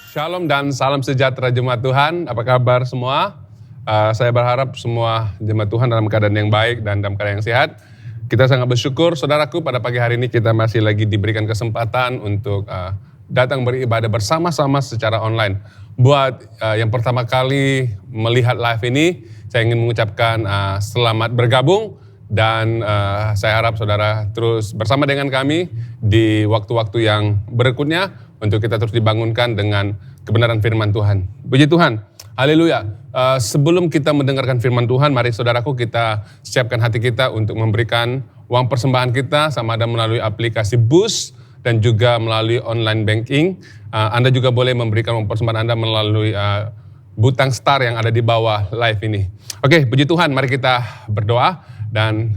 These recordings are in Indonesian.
Shalom dan salam sejahtera jemaat Tuhan. Apa kabar semua? Saya berharap semua jemaat Tuhan dalam keadaan yang baik dan dalam keadaan yang sehat. Kita sangat bersyukur saudaraku pada pagi hari ini kita masih lagi diberikan kesempatan untuk datang beribadah bersama-sama secara online. Buat yang pertama kali melihat live ini, saya ingin mengucapkan selamat bergabung. Dan saya harap saudara terus bersama dengan kami di waktu-waktu yang berikutnya untuk kita terus dibangunkan dengan kebenaran firman Tuhan. Puji Tuhan, haleluya. Sebelum kita mendengarkan firman Tuhan, mari saudaraku kita siapkan hati kita untuk memberikan uang persembahan kita sama ada melalui aplikasi Boost dan juga melalui online banking. Anda juga boleh memberikan uang persembahan Anda melalui butang star yang ada di bawah live ini. Oke, puji Tuhan, mari kita berdoa dan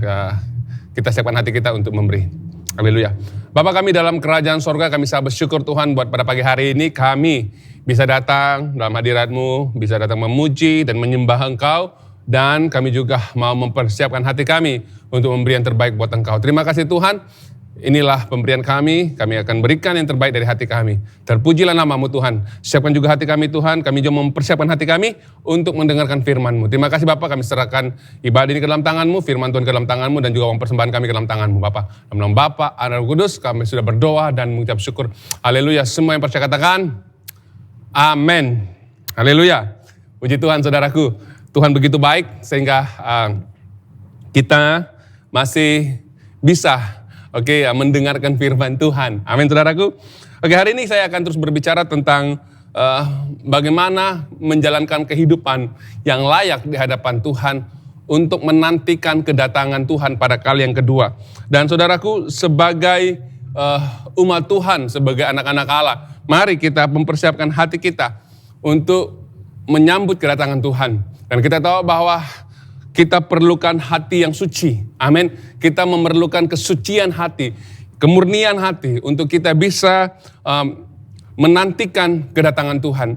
kita siapkan hati kita untuk memberi. Haleluya. Bapa kami dalam kerajaan sorga, kami sangat bersyukur Tuhan buat pada pagi hari ini kami bisa datang dalam hadirat-Mu, bisa datang memuji dan menyembah Engkau, dan kami juga mau mempersiapkan hati kami untuk memberi yang terbaik buat Engkau. Terima kasih Tuhan. Inilah pemberian kami akan berikan yang terbaik dari hati kami. Terpujilah nama-Mu Tuhan. Siapkan juga hati kami Tuhan, kami juga mempersiapkan hati kami untuk mendengarkan firman-Mu. Terima kasih Bapak, kami serahkan ibadah ini ke dalam tangan-Mu, firman Tuhan ke dalam tangan-Mu, dan juga uang persembahan kami ke dalam tangan-Mu Bapak. Dalam nama Bapa, Anak, Roh Kudus, kami sudah berdoa dan mengucap syukur. Haleluya, semua yang percaya katakan, amin. Haleluya. Puji Tuhan saudaraku, Tuhan begitu baik sehingga kita masih bisa mendengarkan firman Tuhan. Amin saudaraku. Oke, hari ini saya akan terus berbicara tentang bagaimana menjalankan kehidupan yang layak di hadapan Tuhan untuk menantikan kedatangan Tuhan pada kali yang kedua. Dan saudaraku, sebagai umat Tuhan, sebagai anak-anak Allah, mari kita mempersiapkan hati kita untuk menyambut kedatangan Tuhan. Dan kita tahu bahwa kita perlukan hati yang suci. Amin. Kita memerlukan kesucian hati, kemurnian hati untuk kita bisa menantikan kedatangan Tuhan.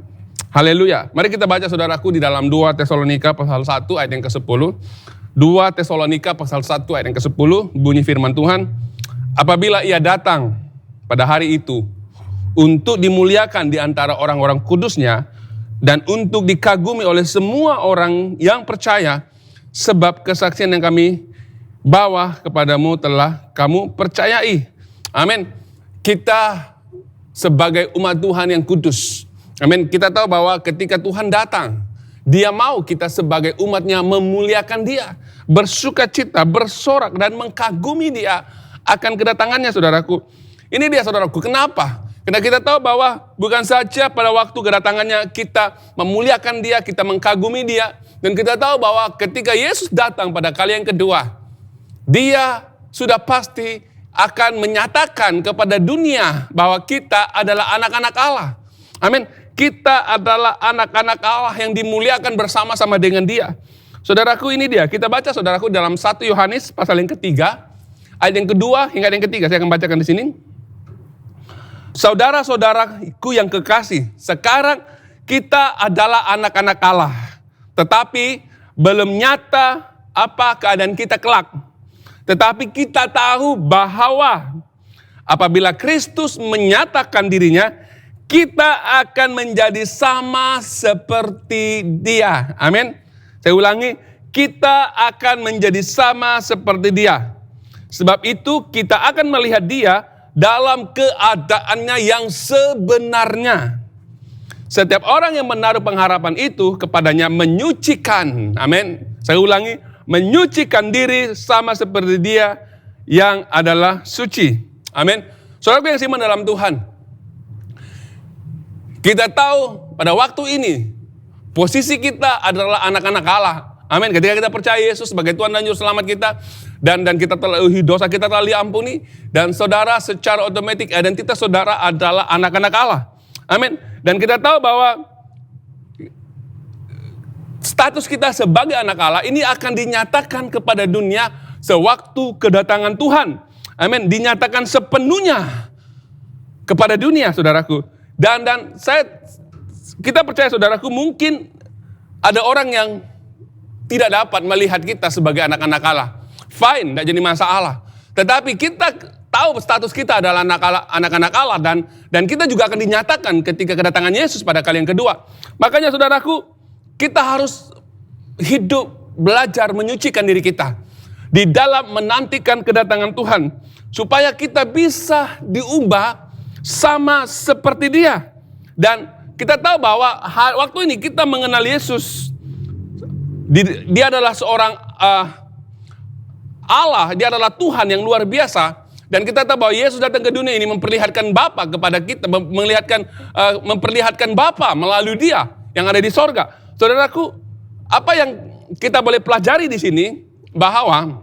Haleluya. Mari kita baca saudaraku di dalam 2 Tesalonika pasal 1 ayat yang ke-10. 2 Tesalonika pasal 1 ayat yang ke-10 bunyi firman Tuhan. Apabila ia datang pada hari itu untuk dimuliakan di antara orang-orang kudusnya dan untuk dikagumi oleh semua orang yang percaya, sebab kesaksian yang kami bawa kepadamu telah kamu percayai. Amin. Kita sebagai umat Tuhan yang kudus. Amin. Kita tahu bahwa ketika Tuhan datang, Dia mau kita sebagai umatnya memuliakan Dia, bersuka cita, bersorak dan mengkagumi Dia akan kedatangannya saudaraku. Ini dia saudaraku, kenapa? Karena kita tahu bahwa bukan saja pada waktu kedatangannya kita memuliakan Dia, kita mengkagumi Dia. Dan kita tahu bahwa ketika Yesus datang pada kali yang kedua, Dia sudah pasti akan menyatakan kepada dunia bahwa kita adalah anak-anak Allah. Amin. Kita adalah anak-anak Allah yang dimuliakan bersama-sama dengan Dia. Saudaraku, ini dia. Kita baca saudaraku dalam 1 Yohanes pasal yang ketiga, ayat yang kedua hingga yang ketiga. Saya akan bacakan di sini. Saudara-saudaraku yang kekasih, sekarang kita adalah anak-anak Allah. Tetapi belum nyata apa keadaan kita kelak. Tetapi kita tahu bahwa apabila Kristus menyatakan dirinya, kita akan menjadi sama seperti Dia. Amin. Saya ulangi, kita akan menjadi sama seperti Dia. Sebab itu kita akan melihat Dia dalam keadaannya yang sebenarnya. Setiap orang yang menaruh pengharapan itu kepadanya menyucikan, amin. Saya ulangi, menyucikan diri sama seperti Dia yang adalah suci. Amin. Saudaraku yang siman dalam Tuhan, kita tahu pada waktu ini posisi kita adalah anak-anak Allah. Amin. Ketika kita percaya Yesus sebagai Tuhan dan Juru Selamat kita, dan kita telah dosa kita telah diampuni, dan saudara secara otomatis identitas saudara adalah anak-anak Allah. Amin. Dan kita tahu bahwa status kita sebagai anak Allah ini akan dinyatakan kepada dunia sewaktu kedatangan Tuhan. Amin. Dinyatakan sepenuhnya kepada dunia, saudaraku. Dan kita percaya saudaraku, mungkin ada orang yang tidak dapat melihat kita sebagai anak-anak Allah. Fine, tidak jadi masalah. Tetapi kita tahu status kita adalah anak-anak Allah dan kita juga akan dinyatakan ketika kedatangan Yesus pada kali yang kedua. Makanya saudaraku, kita harus hidup belajar menyucikan diri kita di dalam menantikan kedatangan Tuhan supaya kita bisa diubah sama seperti Dia. Dan kita tahu bahwa waktu ini kita mengenal Yesus, Dia adalah seorang Allah, Dia adalah Tuhan yang luar biasa. Dan kita tahu bahwa Yesus datang ke dunia ini memperlihatkan Bapa kepada kita, memperlihatkan Bapa melalui Dia yang ada di sorga. Saudaraku, apa yang kita boleh pelajari di sini, bahwa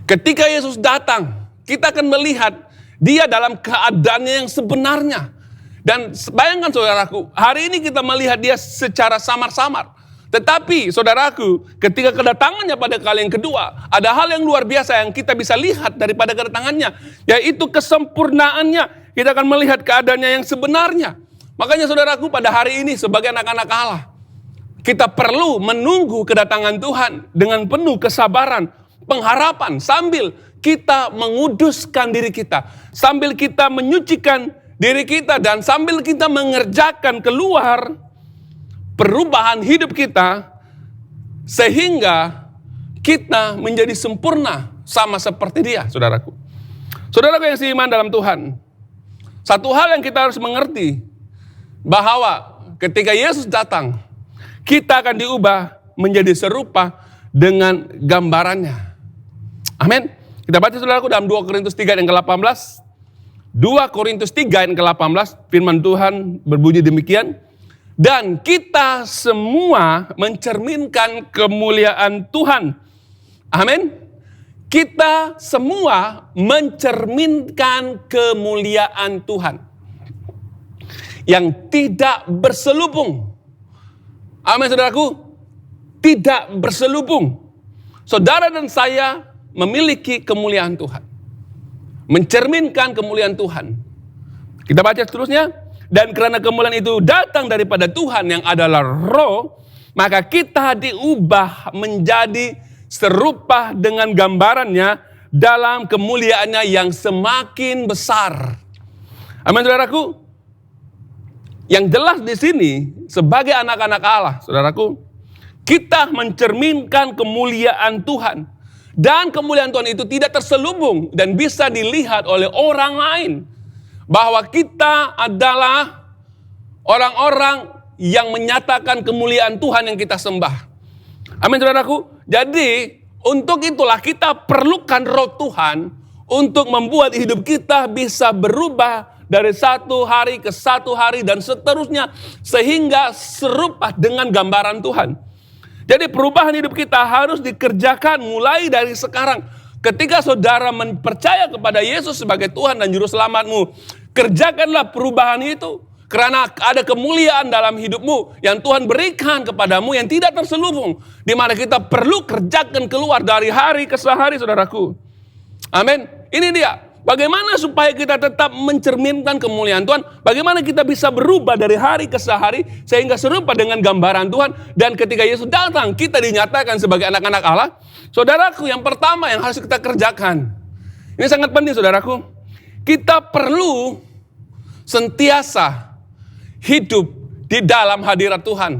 ketika Yesus datang, kita akan melihat Dia dalam keadaannya yang sebenarnya. Dan bayangkan saudaraku, hari ini kita melihat Dia secara samar-samar. Tetapi saudaraku, ketika kedatangannya pada kali yang kedua, ada hal yang luar biasa yang kita bisa lihat daripada kedatangannya, yaitu kesempurnaannya. Kita akan melihat keadaannya yang sebenarnya. Makanya saudaraku, pada hari ini sebagai anak-anak Allah, kita perlu menunggu kedatangan Tuhan dengan penuh kesabaran, pengharapan, sambil kita menguduskan diri kita, sambil kita menyucikan diri kita, dan sambil kita mengerjakan keluar perubahan hidup kita, sehingga kita menjadi sempurna sama seperti Dia, saudaraku. Saudaraku yang seiman dalam Tuhan, satu hal yang kita harus mengerti, bahwa ketika Yesus datang, kita akan diubah menjadi serupa dengan gambarannya. Amin. Kita baca saudaraku dalam 2 Korintus 3 yang ke-18. 2 Korintus 3 yang ke-18, firman Tuhan berbunyi demikian. Dan kita semua mencerminkan kemuliaan Tuhan. Amin. Kita semua mencerminkan kemuliaan Tuhan yang tidak berselubung. Amin saudaraku. Tidak berselubung. Saudara dan saya memiliki kemuliaan Tuhan. Mencerminkan kemuliaan Tuhan. Kita baca seterusnya. Dan karena kemuliaan itu datang daripada Tuhan yang adalah Roh, maka kita diubah menjadi serupa dengan gambarannya dalam kemuliaannya yang semakin besar. Amin saudaraku. Yang jelas di sini sebagai anak-anak Allah, saudaraku, kita mencerminkan kemuliaan Tuhan. Dan kemuliaan Tuhan itu tidak terselubung dan bisa dilihat oleh orang lain. Bahwa kita adalah orang-orang yang menyatakan kemuliaan Tuhan yang kita sembah. Amin saudaraku. Jadi untuk itulah kita perlukan Roh Tuhan untuk membuat hidup kita bisa berubah dari satu hari ke satu hari dan seterusnya, sehingga serupa dengan gambaran Tuhan. Jadi perubahan hidup kita harus dikerjakan mulai dari sekarang. Ketika saudara percaya kepada Yesus sebagai Tuhan dan Juru Selamatmu, kerjakanlah perubahan itu. Karena ada kemuliaan dalam hidupmu yang Tuhan berikan kepadamu yang tidak terselubung. Di mana kita perlu kerjakan keluar dari hari ke hari, saudaraku. Amin. Ini dia. Bagaimana supaya kita tetap mencerminkan kemuliaan Tuhan? Bagaimana kita bisa berubah dari hari ke hari sehingga serupa dengan gambaran Tuhan? Dan ketika Yesus datang, kita dinyatakan sebagai anak-anak Allah. Saudaraku, yang pertama yang harus kita kerjakan, ini sangat penting saudaraku. Kita perlu sentiasa hidup di dalam hadirat Tuhan.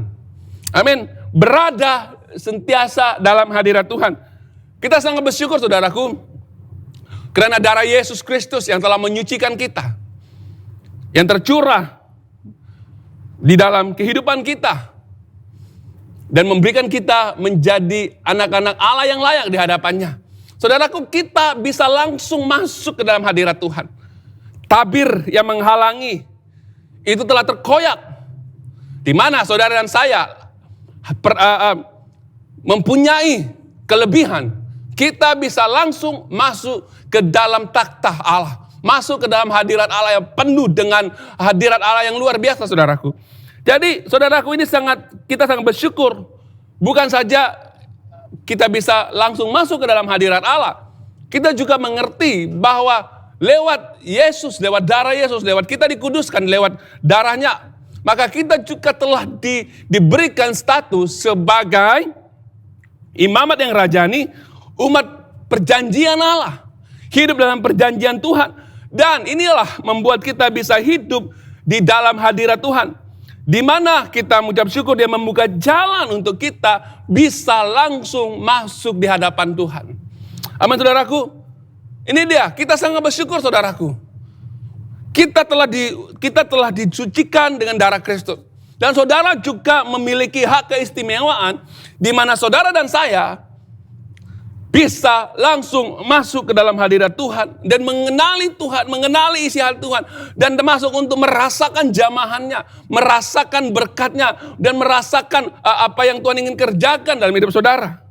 Amin. Berada sentiasa dalam hadirat Tuhan. Kita sangat bersyukur saudaraku. Karena darah Yesus Kristus yang telah menyucikan kita. Yang tercurah di dalam kehidupan kita. Dan memberikan kita menjadi anak-anak Allah yang layak di hadapannya. Saudaraku, kita bisa langsung masuk ke dalam hadirat Tuhan. Tabir yang menghalangi itu telah terkoyak. Di mana saudara dan saya mempunyai kelebihan. Kita bisa langsung masuk ke dalam takhta Allah. Masuk ke dalam hadirat Allah yang penuh dengan hadirat Allah yang luar biasa, saudaraku. Jadi, saudaraku, ini kita sangat bersyukur. Bukan saja kita bisa langsung masuk ke dalam hadirat Allah. Kita juga mengerti bahwa lewat Yesus, lewat darah Yesus, lewat kita dikuduskan, lewat darahnya. Maka kita juga telah diberikan status sebagai imamat yang rajani, umat perjanjian Allah hidup dalam perjanjian Tuhan. Dan inilah membuat kita bisa hidup di dalam hadirat Tuhan. Di mana kita mengucap syukur, dia membuka jalan untuk kita bisa langsung masuk di hadapan Tuhan. Amin saudaraku. Ini dia, kita sangat bersyukur saudaraku. Kita telah disucikan dengan darah Kristus. Dan saudara juga memiliki hak keistimewaan di mana saudara dan saya bisa langsung masuk ke dalam hadirat Tuhan dan mengenali Tuhan, mengenali isi hati Tuhan, dan termasuk untuk merasakan jamahannya, merasakan berkatnya, dan merasakan apa yang Tuhan ingin kerjakan dalam hidup saudara.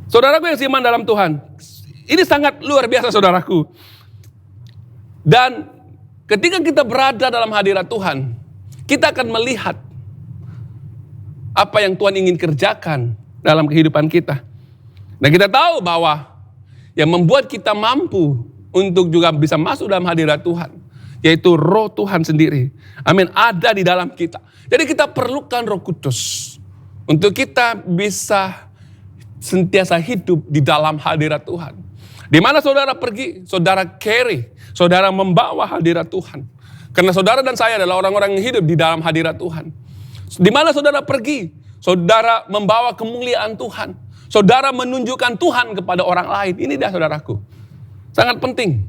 Saudaraku yang seiman dalam Tuhan, ini sangat luar biasa saudaraku. Dan ketika kita berada dalam hadirat Tuhan, kita akan melihat apa yang Tuhan ingin kerjakan dalam kehidupan kita. Nah kita tahu bahwa yang membuat kita mampu untuk juga bisa masuk dalam hadirat Tuhan, yaitu Roh Tuhan sendiri. Amin, ada di dalam kita. Jadi kita perlukan Roh Kudus untuk kita bisa sentiasa hidup di dalam hadirat Tuhan. Di mana saudara pergi, saudara carry, saudara membawa hadirat Tuhan. Karena saudara dan saya adalah orang-orang yang hidup di dalam hadirat Tuhan. Di mana saudara pergi, saudara membawa kemuliaan Tuhan. Saudara menunjukkan Tuhan kepada orang lain. Ini dia saudaraku. Sangat penting.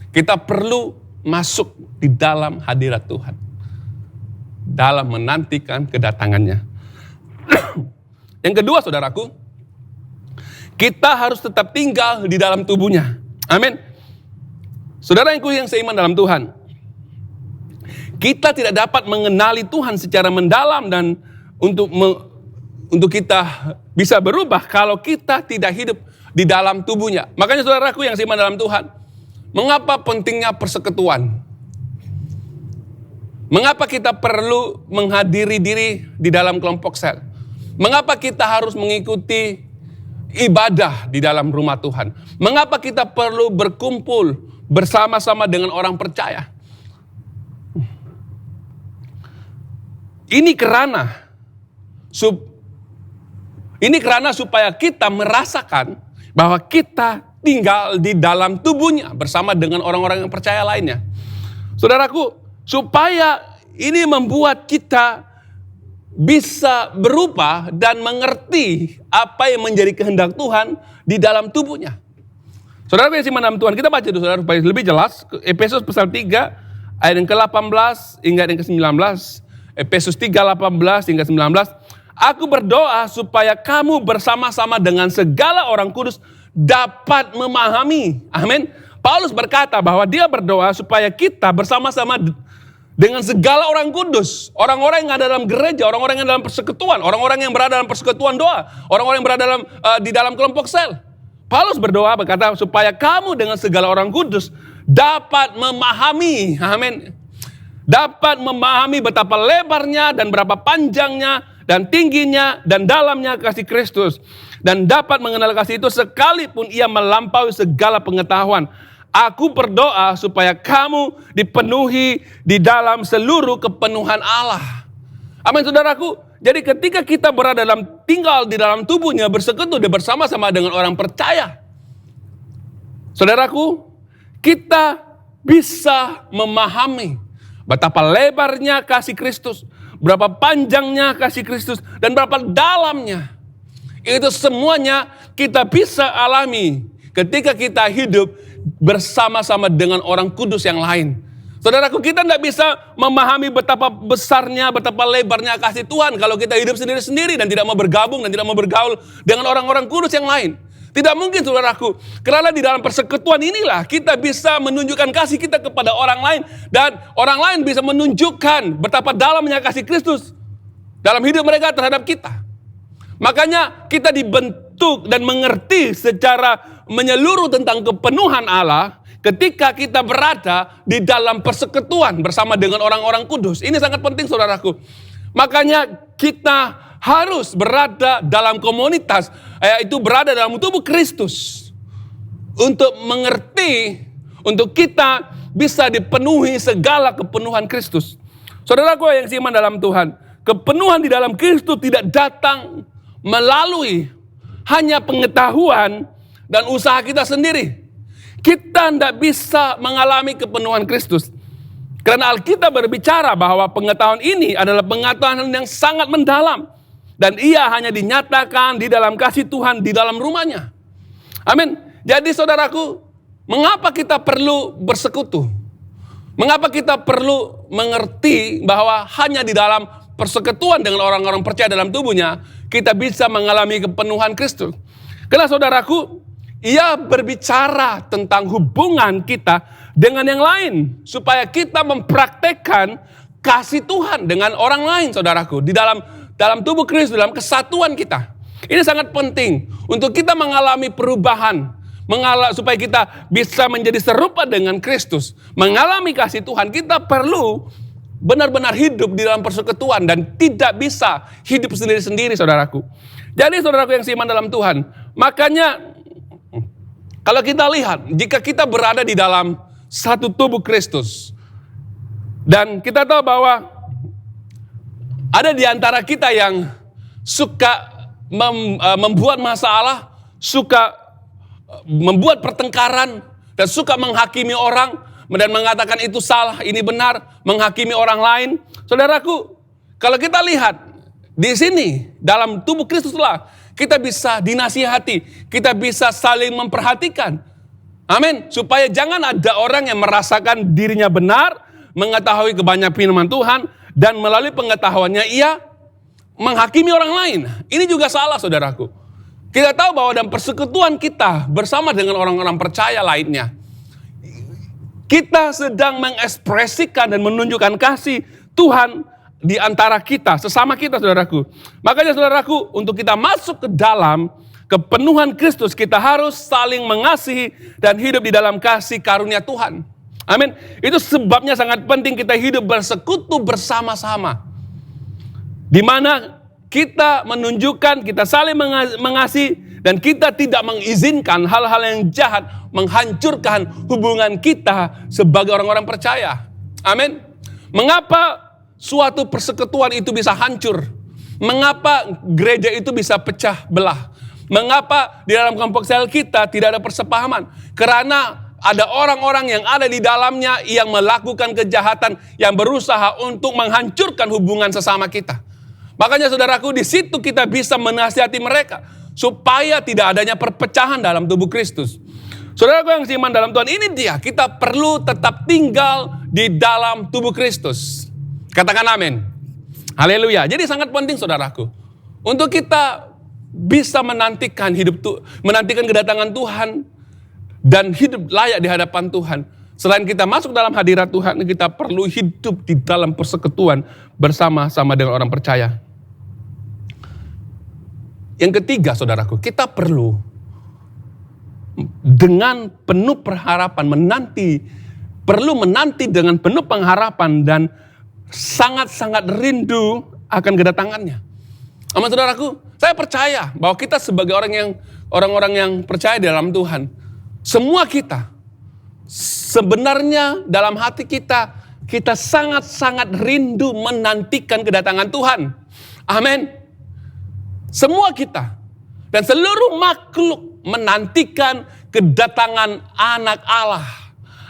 Kita perlu masuk di dalam hadirat Tuhan. Dalam menantikan kedatangannya. Yang kedua saudaraku. Kita harus tetap tinggal di dalam tubuhnya. Amin. Saudaraku yang seiman dalam Tuhan. Kita tidak dapat mengenali Tuhan secara mendalam dan untuk kita bisa berubah kalau kita tidak hidup di dalam tubuhnya. Makanya saudaraku yang seiman dalam Tuhan, mengapa pentingnya persekutuan? Mengapa kita perlu menghadiri diri di dalam kelompok sel? Mengapa kita harus mengikuti ibadah di dalam rumah Tuhan? Mengapa kita perlu berkumpul bersama-sama dengan orang percaya? Ini karena supaya kita merasakan bahwa kita tinggal di dalam tubuhnya bersama dengan orang-orang yang percaya lainnya. Saudaraku, supaya ini membuat kita bisa berubah dan mengerti apa yang menjadi kehendak Tuhan di dalam tubuhnya. Saudaraku yang seiman dalam Tuhan, kita baca dulu saudara supaya lebih jelas. Efesus pasal 3 ayat yang ke-18 hingga yang ke-19. Efesus 3, 18 hingga 19. Aku berdoa supaya kamu bersama-sama dengan segala orang kudus dapat memahami. Amin. Paulus berkata bahwa dia berdoa supaya kita bersama-sama dengan segala orang kudus. Orang-orang yang ada dalam gereja, orang-orang yang dalam persekutuan, orang-orang yang berada dalam persekutuan doa, orang-orang yang berada di dalam kelompok sel. Paulus berdoa berkata supaya kamu dengan segala orang kudus dapat memahami. Amin. Dapat memahami betapa lebarnya dan berapa panjangnya dan tingginya dan dalamnya kasih Kristus. Dan dapat mengenal kasih itu sekalipun ia melampaui segala pengetahuan. Aku berdoa supaya kamu dipenuhi di dalam seluruh kepenuhan Allah. Amin saudaraku. Jadi ketika kita berada tinggal di dalam tubuhnya, bersekutu bersama-sama dengan orang percaya. Saudaraku, kita bisa memahami betapa lebarnya kasih Kristus, berapa panjangnya kasih Kristus, dan berapa dalamnya. Itu semuanya kita bisa alami ketika kita hidup bersama-sama dengan orang kudus yang lain. Saudaraku, kita tidak bisa memahami betapa besarnya, betapa lebarnya kasih Tuhan kalau kita hidup sendiri-sendiri dan tidak mau bergabung dan tidak mau bergaul dengan orang-orang kudus yang lain. Tidak mungkin saudaraku, karena di dalam persekutuan inilah kita bisa menunjukkan kasih kita kepada orang lain. Dan orang lain bisa menunjukkan betapa dalamnya kasih Kristus dalam hidup mereka terhadap kita. Makanya kita dibentuk dan mengerti secara menyeluruh tentang kepenuhan Allah ketika kita berada di dalam persekutuan bersama dengan orang-orang kudus. Ini sangat penting saudaraku. Makanya kita harus berada dalam komunitas, yaitu berada dalam tubuh Kristus. Untuk mengerti, untuk kita bisa dipenuhi segala kepenuhan Kristus. Saudaraku yang seiman dalam Tuhan, kepenuhan di dalam Kristus tidak datang melalui hanya pengetahuan dan usaha kita sendiri. Kita tidak bisa mengalami kepenuhan Kristus. Karena Alkitab berbicara bahwa pengetahuan ini adalah pengetahuan yang sangat mendalam. Dan ia hanya dinyatakan di dalam kasih Tuhan, di dalam rumahnya. Amin. Jadi saudaraku, mengapa kita perlu bersekutu? Mengapa kita perlu mengerti bahwa hanya di dalam persekutuan dengan orang-orang percaya dalam tubuhnya, kita bisa mengalami kepenuhan Kristus. Karena saudaraku, ia berbicara tentang hubungan kita dengan yang lain. Supaya kita mempraktekkan kasih Tuhan dengan orang lain, saudaraku. Di dalam tubuh Kristus, dalam kesatuan kita. Ini sangat penting untuk kita mengalami perubahan. Supaya kita bisa menjadi serupa dengan Kristus. Mengalami kasih Tuhan, kita perlu benar-benar hidup di dalam persekutuan. Dan tidak bisa hidup sendiri-sendiri, saudaraku. Jadi saudaraku yang seiman dalam Tuhan. Makanya kalau kita lihat, jika kita berada di dalam satu tubuh Kristus. Dan kita tahu bahwa ada di antara kita yang suka membuat masalah, suka membuat pertengkaran, dan suka menghakimi orang, dan mengatakan itu salah, ini benar, menghakimi orang lain. Saudaraku, kalau kita lihat di sini, dalam tubuh Kristuslah, kita bisa dinasihati, kita bisa saling memperhatikan. Amin. Supaya jangan ada orang yang merasakan dirinya benar, mengetahui kebanyakan firman Tuhan, dan melalui pengetahuannya ia menghakimi orang lain. Ini juga salah, saudaraku. Kita tahu bahwa dalam persekutuan kita bersama dengan orang-orang percaya lainnya, kita sedang mengekspresikan dan menunjukkan kasih Tuhan di antara kita, sesama kita, saudaraku. Makanya saudaraku, untuk kita masuk ke dalam kepenuhan Kristus, kita harus saling mengasihi dan hidup di dalam kasih karunia Tuhan. Amin. Itu sebabnya sangat penting kita hidup bersekutu bersama-sama. Di mana kita menunjukkan, kita saling mengasihi, dan kita tidak mengizinkan hal-hal yang jahat menghancurkan hubungan kita sebagai orang-orang percaya. Amin. Mengapa suatu persekutuan itu bisa hancur? Mengapa gereja itu bisa pecah belah? Mengapa di dalam kelompok sel kita tidak ada persepahaman? Karena ada orang-orang yang ada di dalamnya yang melakukan kejahatan, yang berusaha untuk menghancurkan hubungan sesama kita. Makanya saudaraku, di situ kita bisa menasihati mereka supaya tidak adanya perpecahan dalam tubuh Kristus. Saudaraku yang seiman dalam Tuhan, ini dia, kita perlu tetap tinggal di dalam tubuh Kristus. Katakan amin. Haleluya. Jadi sangat penting saudaraku, untuk kita bisa menantikan menantikan kedatangan Tuhan dan hidup layak di hadapan Tuhan. Selain kita masuk dalam hadirat Tuhan, kita perlu hidup di dalam persekutuan bersama-sama dengan orang percaya. Yang ketiga, saudaraku, kita perlu dengan penuh pengharapan perlu menanti dengan penuh pengharapan dan sangat-sangat rindu akan kedatangannya. Amin, saudaraku, saya percaya bahwa kita sebagai orang-orang yang percaya dalam Tuhan, semua kita sebenarnya dalam hati kita sangat-sangat rindu menantikan kedatangan Tuhan. Amin. Semua kita dan seluruh makhluk menantikan kedatangan anak Allah.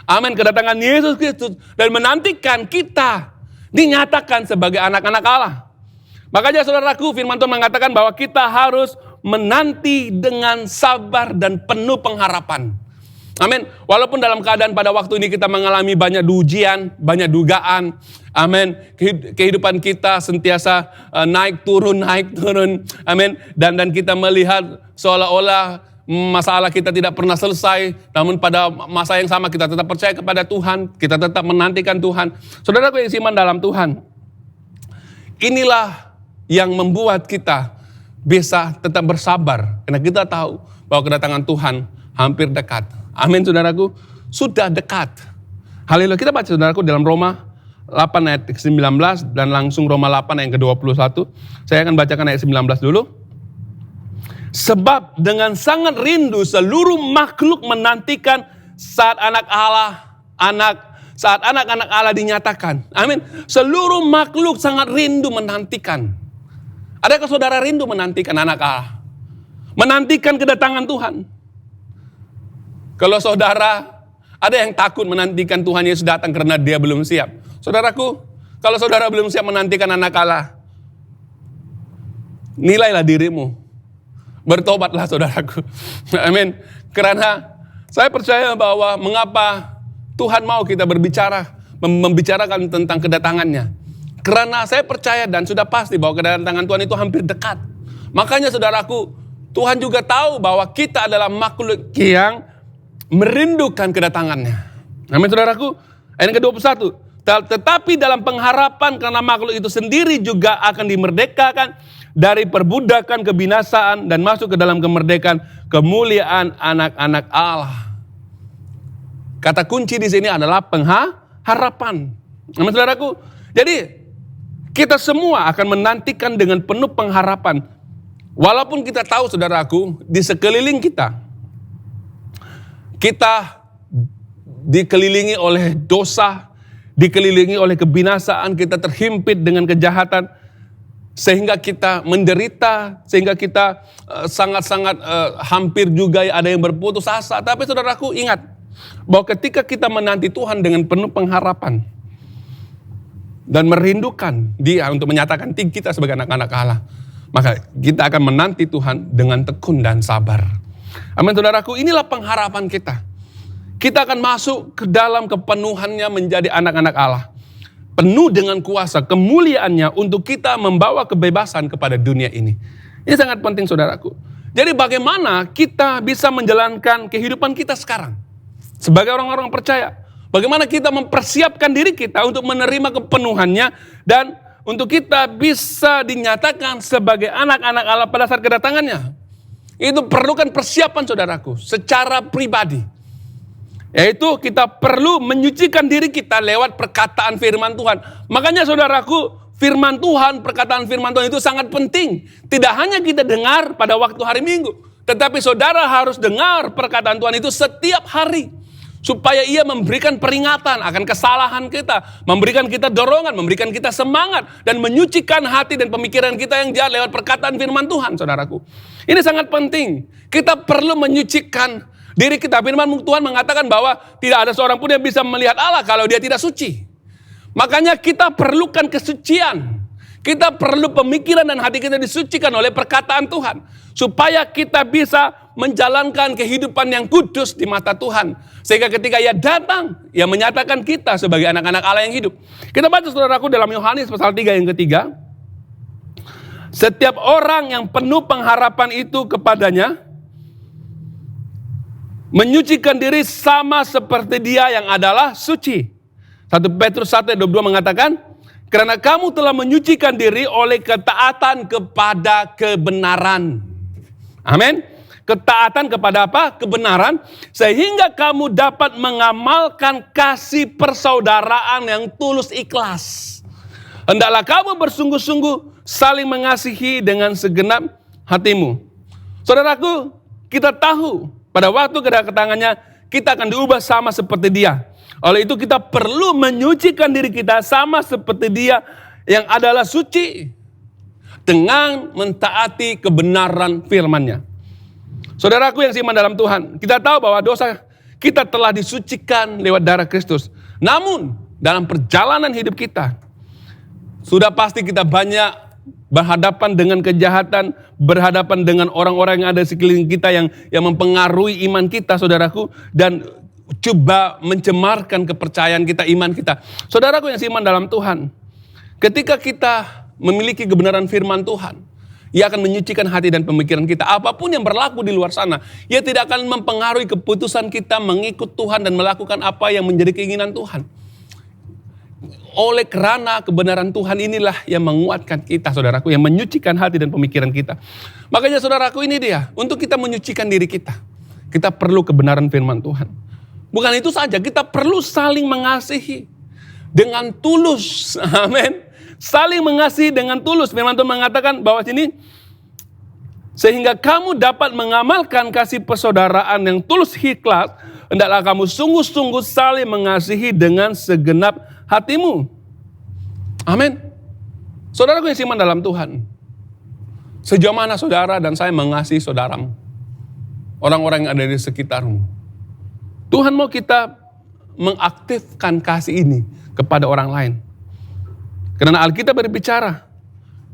Amin, kedatangan Yesus Kristus, dan menantikan kita dinyatakan sebagai anak-anak Allah. Makanya saudaraku, firman Tuhan mengatakan bahwa kita harus menanti dengan sabar dan penuh pengharapan. Amin. Walaupun dalam keadaan pada waktu ini kita mengalami banyak ujian, banyak dugaan. Amin. Kehidupan kita sentiasa naik turun. Amin. Dan kita melihat seolah-olah masalah kita tidak pernah selesai. Namun pada masa yang sama kita tetap percaya kepada Tuhan. Kita tetap menantikan Tuhan. Saudaraku yang seiman dalam Tuhan, inilah yang membuat kita bisa tetap bersabar. Karena kita tahu bahwa kedatangan Tuhan hampir dekat. Amin, saudaraku, sudah dekat. Haleluya. Kita baca, saudaraku, dalam Roma 8 ayat 19 dan langsung Roma 8 ayat ke-21. Saya akan bacakan ayat 19 dulu. Sebab dengan sangat rindu seluruh makhluk menantikan saat anak-anak Allah dinyatakan. Amin. Seluruh makhluk sangat rindu menantikan. Adakah saudara rindu menantikan anak Allah? Menantikan kedatangan Tuhan? Kalau saudara ada yang takut menantikan Tuhan Yesus datang karena dia belum siap. Saudaraku, kalau saudara belum siap menantikan anak Allah, nilailah dirimu. Bertobatlah saudaraku. Amin. Karena saya percaya bahwa mengapa Tuhan mau kita berbicara, membicarakan tentang kedatangannya. Karena saya percaya dan sudah pasti bahwa kedatangan Tuhan itu hampir dekat. Makanya saudaraku, Tuhan juga tahu bahwa kita adalah makhluk yang merindukan kedatangannya. Amin saudaraku. Ayat ke-21. Tetapi dalam pengharapan karena makhluk itu sendiri juga akan dimerdekakan dari perbudakan kebinasaan dan masuk ke dalam kemerdekaan kemuliaan anak-anak Allah. Kata kunci di sini adalah pengharapan. Amin saudaraku. Jadi kita semua akan menantikan dengan penuh pengharapan. Walaupun kita tahu saudaraku, di sekeliling kita dikelilingi oleh dosa, dikelilingi oleh kebinasaan, kita terhimpit dengan kejahatan, sehingga kita menderita, sehingga kita sangat-sangat hampir juga ada yang berputus asa. Tapi saudaraku ingat, bahwa ketika kita menanti Tuhan dengan penuh pengharapan, dan merindukan Dia untuk menyatakan kita sebagai anak-anak Allah, maka kita akan menanti Tuhan dengan tekun dan sabar. Amin saudaraku, inilah pengharapan kita. Kita akan masuk ke dalam kepenuhannya menjadi anak-anak Allah. Penuh dengan kuasa kemuliaannya untuk kita membawa kebebasan kepada dunia ini. Ini sangat penting saudaraku. Jadi bagaimana kita bisa menjalankan kehidupan kita sekarang sebagai orang-orang percaya? Bagaimana kita mempersiapkan diri kita untuk menerima kepenuhannya dan untuk kita bisa dinyatakan sebagai anak-anak Allah pada saat kedatangannya. Itu perlukan persiapan saudaraku secara pribadi. Yaitu kita perlu menyucikan diri kita lewat perkataan firman Tuhan. Makanya saudaraku, firman Tuhan, perkataan firman Tuhan itu sangat penting. Tidak hanya kita dengar pada waktu hari Minggu, tetapi saudara harus dengar perkataan Tuhan itu setiap hari. Supaya ia memberikan peringatan akan kesalahan kita, memberikan kita dorongan, memberikan kita semangat, dan menyucikan hati dan pemikiran kita yang jahat lewat perkataan firman Tuhan, saudaraku. Ini sangat penting. Kita perlu menyucikan diri kita. Firman Tuhan mengatakan bahwa tidak ada seorang pun yang bisa melihat Allah kalau dia tidak suci. Makanya kita perlukan kesucian. Kita perlu pemikiran dan hati kita disucikan oleh perkataan Tuhan. Supaya kita bisa menjalankan kehidupan yang kudus di mata Tuhan. Sehingga ketika Ia datang, Ia menyatakan kita sebagai anak-anak Allah yang hidup. Kita baca saudaraku dalam Yohanes pasal 3 yang ketiga. Setiap orang yang penuh pengharapan itu kepadanya, menyucikan diri sama seperti Dia yang adalah suci. 1 Petrus 1 ayat 22 mengatakan, karena kamu telah menyucikan diri oleh ketaatan kepada kebenaran. Amin. Ketaatan kepada apa? Kebenaran. Sehingga kamu dapat mengamalkan kasih persaudaraan yang tulus ikhlas. Hendaklah kamu bersungguh-sungguh saling mengasihi dengan segenap hatimu. Saudaraku, kita tahu pada waktu kedatangannya kita akan diubah sama seperti Dia. Oleh itu kita perlu menyucikan diri kita sama seperti Dia yang adalah suci. Dengan mentaati kebenaran firman-Nya. Saudaraku yang seiman dalam Tuhan, kita tahu bahwa dosa kita telah disucikan lewat darah Kristus. Namun dalam perjalanan hidup kita, sudah pasti kita banyak berhadapan dengan kejahatan, berhadapan dengan orang-orang yang ada di sekeliling kita yang mempengaruhi iman kita, saudaraku, dan coba mencemarkan kepercayaan kita, iman kita. Saudaraku yang seiman dalam Tuhan, ketika kita memiliki kebenaran firman Tuhan, Ia akan menyucikan hati dan pemikiran kita. Apapun yang berlaku di luar sana, Ia tidak akan mempengaruhi keputusan kita mengikut Tuhan dan melakukan apa yang menjadi keinginan Tuhan. Oleh kerana kebenaran Tuhan inilah yang menguatkan kita, saudaraku, yang menyucikan hati dan pemikiran kita. Makanya saudaraku, ini dia, untuk kita menyucikan diri kita, kita perlu kebenaran firman Tuhan. Bukan itu saja, kita perlu saling mengasihi dengan tulus. Amin. Saling mengasihi dengan tulus. Firman Tuhan mengatakan bahwa sini, sehingga kamu dapat mengamalkan kasih persaudaraan yang tulus ikhlas, hendaklah kamu sungguh-sungguh saling mengasihi dengan segenap hatimu. Amin. Saudaraku yang seiman dalam Tuhan, sejauh mana saudara dan saya mengasihi saudaramu, orang-orang yang ada di sekitarmu? Tuhan mau kita mengaktifkan kasih ini kepada orang lain. Karena Alkitab berbicara,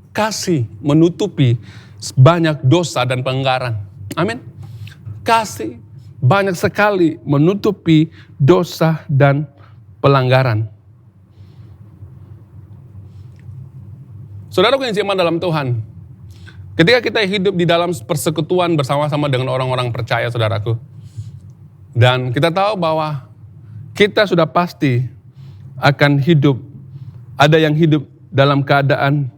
kasih menutupi banyak dosa dan pelanggaran. Amin. Kasih banyak sekali menutupi dosa dan pelanggaran. Saudaraku yang seiman dalam Tuhan, ketika kita hidup di dalam persekutuan bersama-sama dengan orang-orang percaya, saudaraku, dan kita tahu bahwa kita sudah pasti akan hidup, ada yang hidup dalam keadaan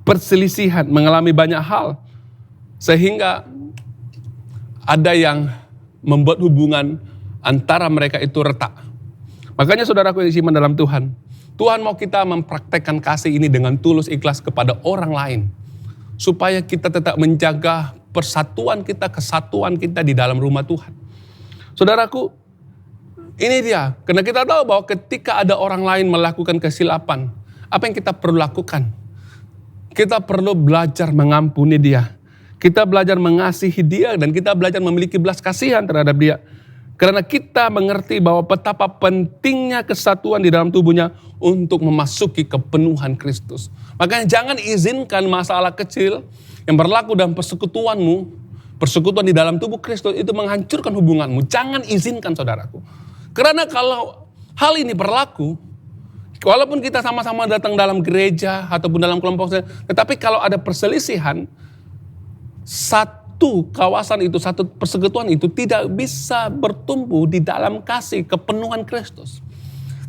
perselisihan, mengalami banyak hal, sehingga ada yang membuat hubungan antara mereka itu retak. Makanya saudaraku yang seiman dalam Tuhan, Tuhan mau kita mempraktekkan kasih ini dengan tulus ikhlas kepada orang lain. Supaya kita tetap menjaga persatuan kita, kesatuan kita di dalam rumah Tuhan. Saudaraku, ini dia. Karena kita tahu bahwa ketika ada orang lain melakukan kesilapan, apa yang kita perlu lakukan? Kita perlu belajar mengampuni dia. Kita belajar mengasihi dia dan kita belajar memiliki belas kasihan terhadap dia. Karena kita mengerti bahwa betapa pentingnya kesatuan di dalam tubuhnya untuk memasuki kepenuhan Kristus. Makanya jangan izinkan masalah kecil yang berlaku dalam persekutuanmu, persekutuan di dalam tubuh Kristus itu menghancurkan hubunganmu. Jangan izinkan, saudaraku. Karena kalau hal ini berlaku, walaupun kita sama-sama datang dalam gereja ataupun dalam kelompok, tetapi kalau ada perselisihan, satu kawasan itu, satu persekutuan itu tidak bisa bertumbuh di dalam kasih kepenuhan Kristus.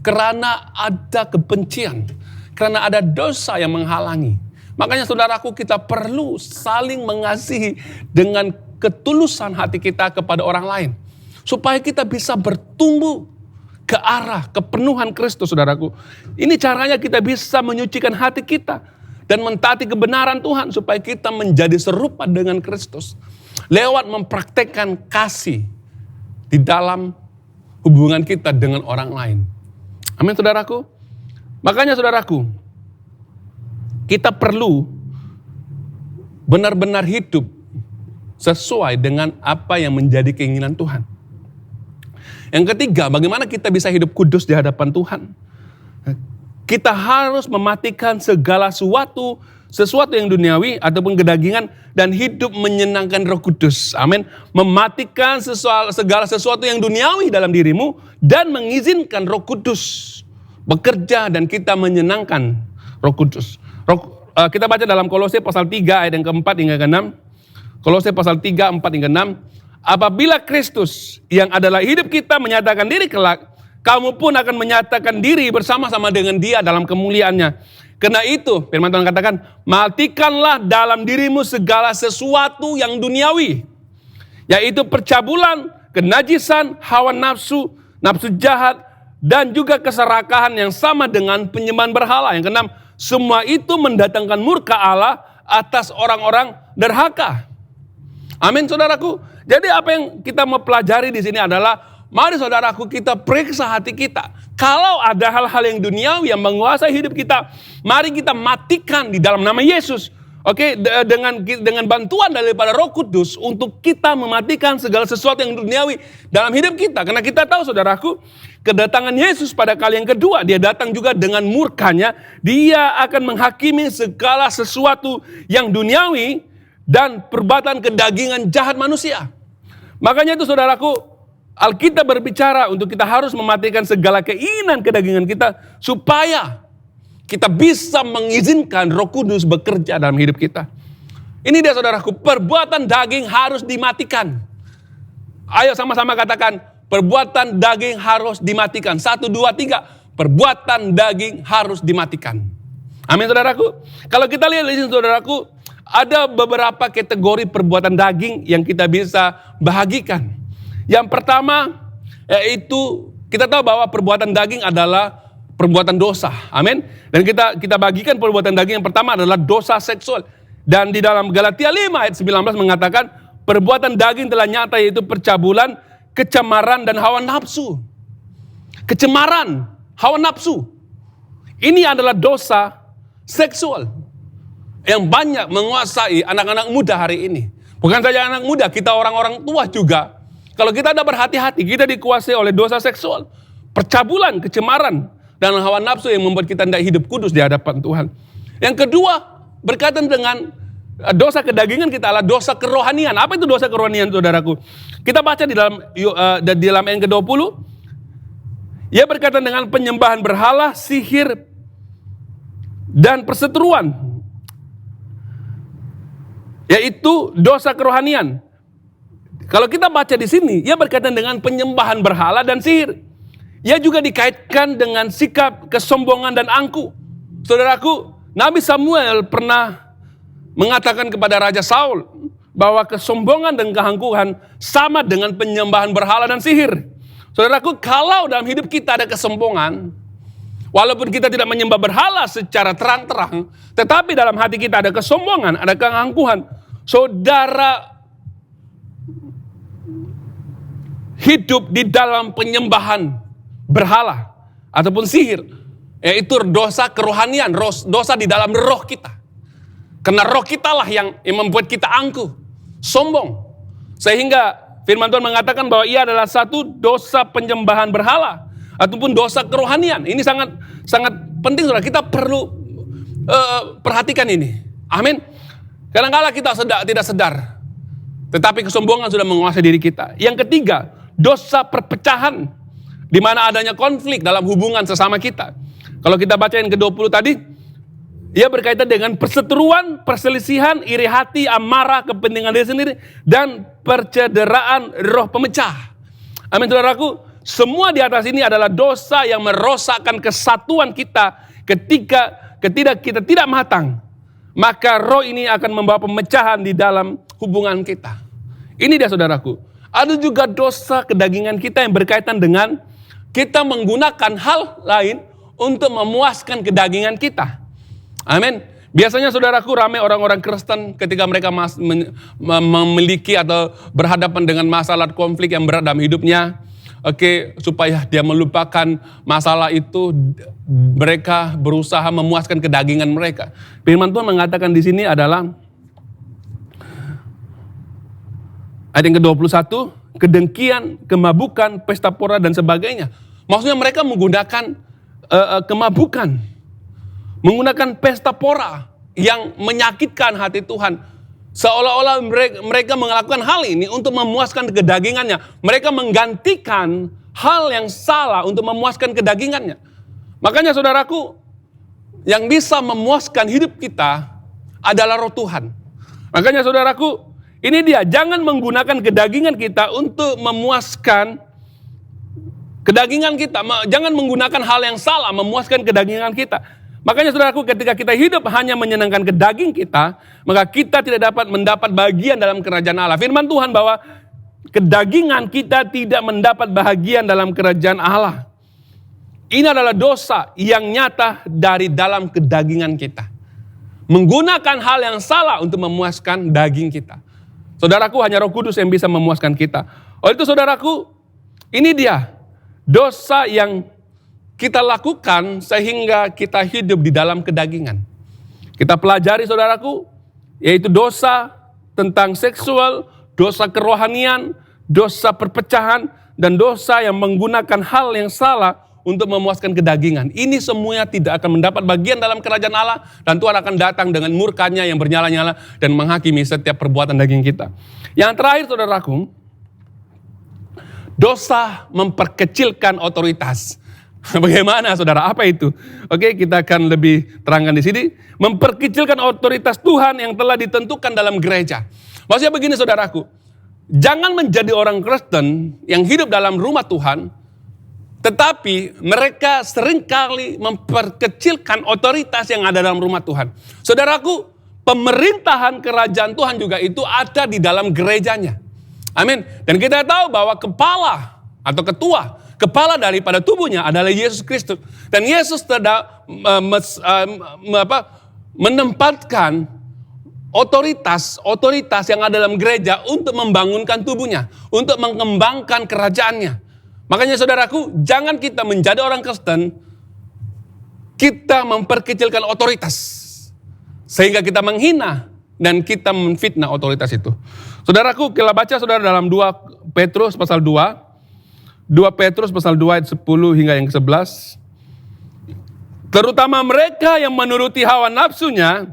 Karena ada kebencian, karena ada dosa yang menghalangi. Makanya saudaraku, kita perlu saling mengasihi dengan ketulusan hati kita kepada orang lain. Supaya kita bisa bertumbuh ke arah kepenuhan Kristus, saudaraku. Ini caranya kita bisa menyucikan hati kita dan mentaati kebenaran Tuhan supaya kita menjadi serupa dengan Kristus. Lewat mempraktekkan kasih di dalam hubungan kita dengan orang lain. Amin, saudaraku. Makanya saudaraku, kita perlu benar-benar hidup sesuai dengan apa yang menjadi keinginan Tuhan. Yang ketiga, bagaimana kita bisa hidup kudus di hadapan Tuhan? Kita harus mematikan segala sesuatu yang duniawi ataupun kedagingan dan hidup menyenangkan Roh Kudus. Amin. Mematikan segala sesuatu yang duniawi dalam dirimu dan mengizinkan Roh Kudus bekerja dan kita menyenangkan Roh Kudus. Kita baca dalam Kolose pasal 3 ayat yang keempat hingga ke-6. Kolose pasal 3, 4 hingga 6. Apabila Kristus yang adalah hidup kita menyatakan diri kelak, kamu pun akan menyatakan diri bersama-sama dengan Dia dalam kemuliaannya. Karena itu, firman Tuhan katakan, matikanlah dalam dirimu segala sesuatu yang duniawi, yaitu percabulan, kenajisan, hawa nafsu, nafsu jahat, dan juga keserakahan yang sama dengan penyembahan berhala. Yang keenam, semua itu mendatangkan murka Allah atas orang-orang derhaka. Amin, saudaraku. Jadi apa yang kita mau pelajari di sini adalah, mari saudaraku kita periksa hati kita. Kalau ada hal-hal yang duniawi yang menguasai hidup kita, mari kita matikan di dalam nama Yesus. Oke, dengan bantuan daripada Roh Kudus untuk kita mematikan segala sesuatu yang duniawi dalam hidup kita. Karena kita tahu saudaraku, kedatangan Yesus pada kali yang kedua, dia datang juga dengan murkanya. Dia akan menghakimi segala sesuatu yang duniawi dan perbuatan kedagingan jahat manusia. Makanya itu saudaraku, Alkitab berbicara untuk kita harus mematikan segala keinginan kedagingan kita supaya kita bisa mengizinkan Roh Kudus bekerja dalam hidup kita. Ini dia saudaraku, perbuatan daging harus dimatikan. Ayo sama-sama katakan, perbuatan daging harus dimatikan. 1, 2, 3, perbuatan daging harus dimatikan. Amin saudaraku. Kalau kita lihat di sini saudaraku, ada beberapa kategori perbuatan daging yang kita bisa bahagikan. Yang pertama, yaitu kita tahu bahwa perbuatan daging adalah perbuatan dosa. Amin. Dan kita bagikan perbuatan daging yang pertama adalah dosa seksual. Dan di dalam Galatia 5 ayat 19 mengatakan, perbuatan daging telah nyata yaitu percabulan, kecemaran dan hawa nafsu. Kecemaran, hawa nafsu. Ini adalah dosa seksual yang banyak menguasai anak-anak muda hari ini. Bukan saja anak muda, kita orang-orang tua juga. Kalau kita tidak berhati-hati, kita dikuasai oleh dosa seksual, percabulan, kecemaran, dan hawa nafsu yang membuat kita tidak hidup kudus di hadapan Tuhan. Yang kedua, berkaitan dengan dosa kedagingan kita adalah dosa kerohanian. Apa itu dosa kerohanian, saudaraku? Kita baca di dalam ayat ke-20. Ia berkaitan dengan penyembahan berhala, sihir, dan perseteruan. Yaitu dosa kerohanian. Kalau kita baca di sini, ia berkaitan dengan penyembahan berhala dan sihir. Ia juga dikaitkan dengan sikap kesombongan dan angkuh. Saudaraku, Nabi Samuel pernah mengatakan kepada Raja Saul bahwa kesombongan dan keangkuhan sama dengan penyembahan berhala dan sihir. Saudaraku, kalau dalam hidup kita ada kesombongan, walaupun kita tidak menyembah berhala secara terang-terang, tetapi dalam hati kita ada kesombongan, ada keangkuhan, saudara hidup di dalam penyembahan berhala ataupun sihir, yaitu dosa kerohanian, dosa di dalam roh kita. Karena roh kita lah yang membuat kita angkuh, sombong. Sehingga firman Tuhan mengatakan bahwa ia adalah satu dosa penyembahan berhala ataupun dosa kerohanian. Ini sangat penting, saudara. Kita perlu perhatikan ini. Amin. Kadang-kala kita tidak sadar, tetapi kesombongan sudah menguasai diri kita. Yang ketiga, dosa perpecahan, di mana adanya konflik dalam hubungan sesama kita. Kalau kita baca yang ke-20 tadi, ia berkaitan dengan perseteruan, perselisihan, iri hati, amarah, kepentingan diri sendiri, dan percederaan roh pemecah. Amin, saudaraku. Semua di atas ini adalah dosa yang merosakkan kesatuan kita ketika kita tidak matang. Maka roh ini akan membawa pemecahan di dalam hubungan kita. Ini dia, saudaraku. Ada juga dosa kedagingan kita yang berkaitan dengan kita menggunakan hal lain untuk memuaskan kedagingan kita. Amin. Biasanya, saudaraku, ramai orang-orang Kristen ketika mereka memiliki atau berhadapan dengan masalah konflik yang berat dalam hidupnya. Supaya dia melupakan masalah itu, mereka berusaha memuaskan kedagingan mereka. Firman Tuhan mengatakan di sini adalah ayat yang ke-21, kedengkian, kemabukan, pesta pora, dan sebagainya. Maksudnya mereka menggunakan kemabukan, menggunakan pesta pora yang menyakitkan hati Tuhan. Seolah-olah mereka melakukan hal ini untuk memuaskan kedagingannya. Mereka menggantikan hal yang salah untuk memuaskan kedagingannya. Makanya, saudaraku, yang bisa memuaskan hidup kita adalah roh Tuhan. Makanya, saudaraku, ini dia, jangan menggunakan kedagingan kita untuk memuaskan kedagingan kita. Jangan menggunakan hal yang salah memuaskan kedagingan kita. Makanya, saudaraku, ketika kita hidup hanya menyenangkan kedaging kita, maka kita tidak dapat mendapat bagian dalam kerajaan Allah. Firman Tuhan bahwa kedagingan kita tidak mendapat bagian dalam kerajaan Allah. Ini adalah dosa yang nyata dari dalam kedagingan kita. Menggunakan hal yang salah untuk memuaskan daging kita. Saudaraku, hanya Roh Kudus yang bisa memuaskan kita. Oleh itu, saudaraku, ini dia dosa yang kita lakukan sehingga kita hidup di dalam kedagingan. Kita pelajari, saudaraku, yaitu dosa tentang seksual, dosa kerohanian, dosa perpecahan, dan dosa yang menggunakan hal yang salah untuk memuaskan kedagingan. Ini semuanya tidak akan mendapat bagian dalam kerajaan Allah, dan Tuhan akan datang dengan murkanya yang bernyala-nyala dan menghakimi setiap perbuatan daging kita. Yang terakhir, saudaraku, dosa memperkecilkan otoritas. Bagaimana, saudara? Apa itu? Kita akan lebih terangkan di sini. Memperkecilkan otoritas Tuhan yang telah ditentukan dalam gereja. Maksudnya begini, saudaraku. Jangan menjadi orang Kristen yang hidup dalam rumah Tuhan, tetapi mereka seringkali memperkecilkan otoritas yang ada dalam rumah Tuhan. Saudaraku, pemerintahan kerajaan Tuhan juga itu ada di dalam gerejanya. Amin. Dan kita tahu bahwa kepala atau kepala daripada tubuhnya adalah Yesus Kristus. Dan Yesus tidak menempatkan otoritas yang ada dalam gereja untuk membangunkan tubuhnya, untuk mengembangkan kerajaannya. Makanya, saudaraku, jangan kita menjadi orang Kristen, kita memperkecilkan otoritas, sehingga kita menghina dan kita menfitnah otoritas itu. Saudaraku, kita baca saudara dalam 2 Petrus pasal 2. 2 Petrus pasal 2 ayat 10 hingga yang ke-11. Terutama mereka yang menuruti hawa nafsunya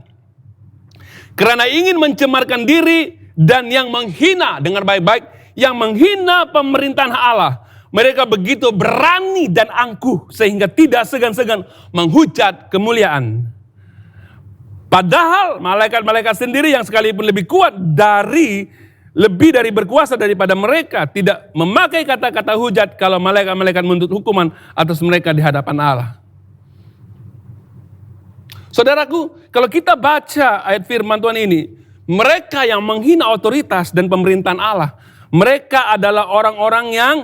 karena ingin mencemarkan diri dan yang menghina, dengar baik-baik, yang menghina pemerintahan Allah. Mereka begitu berani dan angkuh sehingga tidak segan-segan menghujat kemuliaan. Padahal malaikat-malaikat sendiri yang sekalipun lebih dari berkuasa daripada mereka tidak memakai kata-kata hujat kalau malaikat-malaikat menuntut hukuman atas mereka di hadapan Allah. Saudaraku, kalau kita baca ayat firman Tuhan ini, mereka yang menghina otoritas dan pemerintahan Allah, mereka adalah orang-orang yang